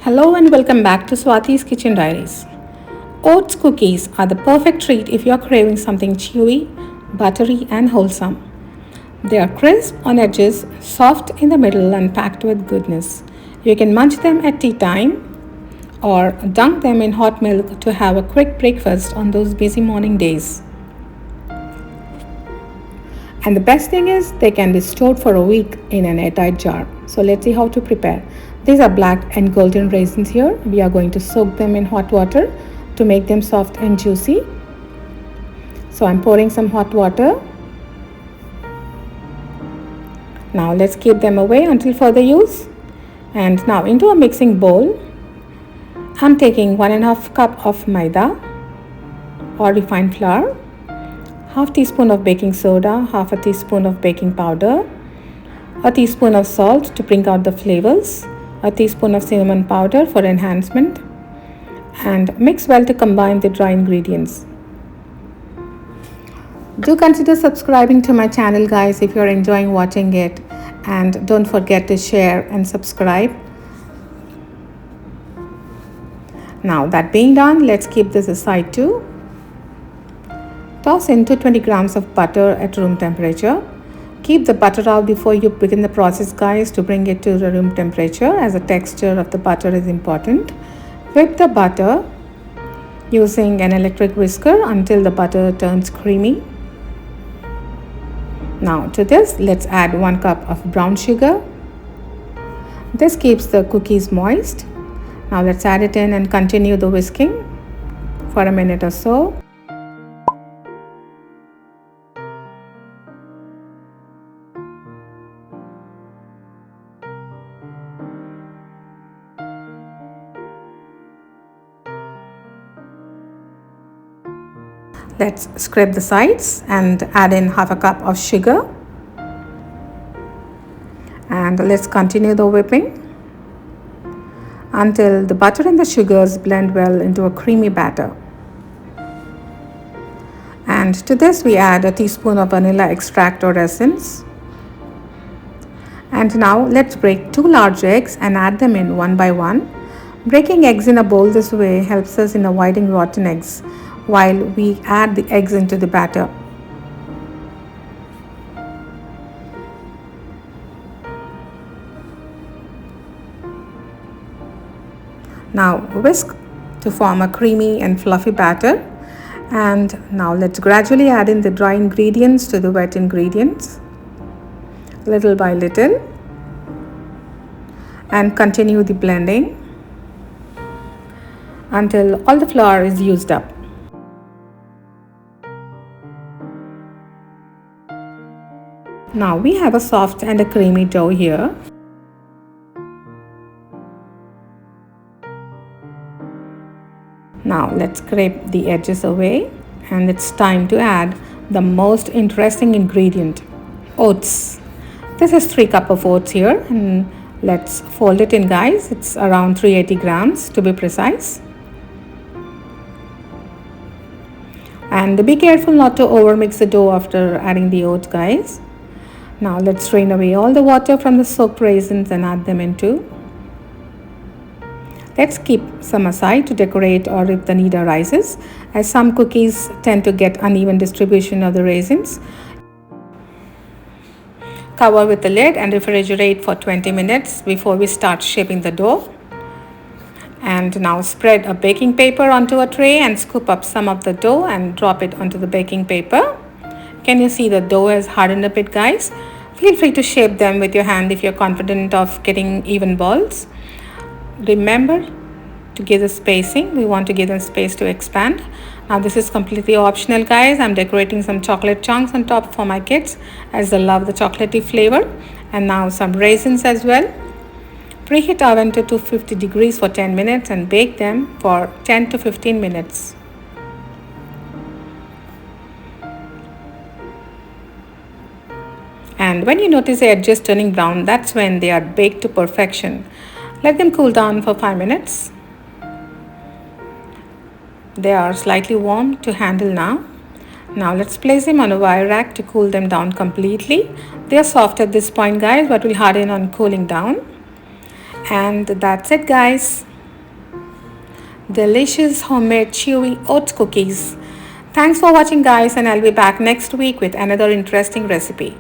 Hello and welcome back to Swathi's Kitchen Diaries. Oats cookies are the perfect treat if you're craving something chewy, buttery and wholesome. They are crisp on edges, soft in the middle and packed with goodness. You can munch them at tea time or dunk them in hot milk to have a quick breakfast on those busy morning days. And the best thing is they can be stored for a week in an airtight jar. So let's see how to prepare. These are black and golden raisins here. We are going to soak them in hot water to make them soft and juicy. So I'm pouring some hot water. Now let's keep them away until further use. And now into a mixing bowl, I'm taking 1.5 cup of Maida or refined flour, half teaspoon of baking soda, half a teaspoon of baking powder, a teaspoon of salt to bring out the flavors, a teaspoon of cinnamon powder for enhancement, and mix well to combine the dry ingredients. Do consider subscribing to my channel, guys, if you're enjoying watching it, and don't forget to share and subscribe. Now that being done, let's keep this aside too. Toss into 20 grams of butter at room temperature. Keep the butter out before you begin the process, guys, to bring it to the room temperature, as the texture of the butter is important. Whip the butter using an electric whisker until the butter turns creamy. Now to this, let's add 1 cup of brown sugar. This keeps the cookies moist. Now let's add it in and continue the whisking for a minute or so. Let's scrape the sides and add in half a cup of sugar. And let's continue the whipping until the butter and the sugars blend well into a creamy batter. And to this we add a teaspoon of vanilla extract or essence. And now let's break 2 large eggs and add them in one by one. Breaking eggs in a bowl this way helps us in avoiding rotten eggs while we add the eggs into the batter. Now whisk to form a creamy and fluffy batter, and now let's gradually add in the dry ingredients to the wet ingredients, little by little, and continue the blending until all the flour is used up. Now we have a soft and a creamy dough here. Now let's scrape the edges away, and it's time to add the most interesting ingredient, oats. This is 3 cups of oats here, and let's fold it in, guys. It's around 380 grams to be precise. And be careful not to overmix the dough after adding the oats, guys. Now let's strain away all the water from the soaked raisins and add them into. Let's keep some aside to decorate or if the need arises, as some cookies tend to get uneven distribution of the raisins. Cover with the lid and refrigerate for 20 minutes before we start shaping the dough. And now spread a baking paper onto a tray and scoop up some of the dough and drop it onto the baking paper. Can you see the dough has hardened a bit, guys? Feel free to shape them with your hand if you're confident of getting even balls. Remember to give the spacing. We want to give them space to expand. Now this is completely optional, guys. I'm decorating some chocolate chunks on top for my kids as they love the chocolatey flavor. And now some raisins as well. Preheat oven to 250 degrees for 10 minutes and bake them for 10 to 15 minutes. And when you notice the edges turning brown, that's when they are baked to perfection. Let them cool down for 5 minutes. They are slightly warm to handle now. Now let's place them on a wire rack to cool them down completely. They are soft at this point, guys, but will harden on cooling down. And that's it, guys. delicious homemade chewy oats cookies. Thanks for watching guys, and I'll be back next week with another interesting recipe.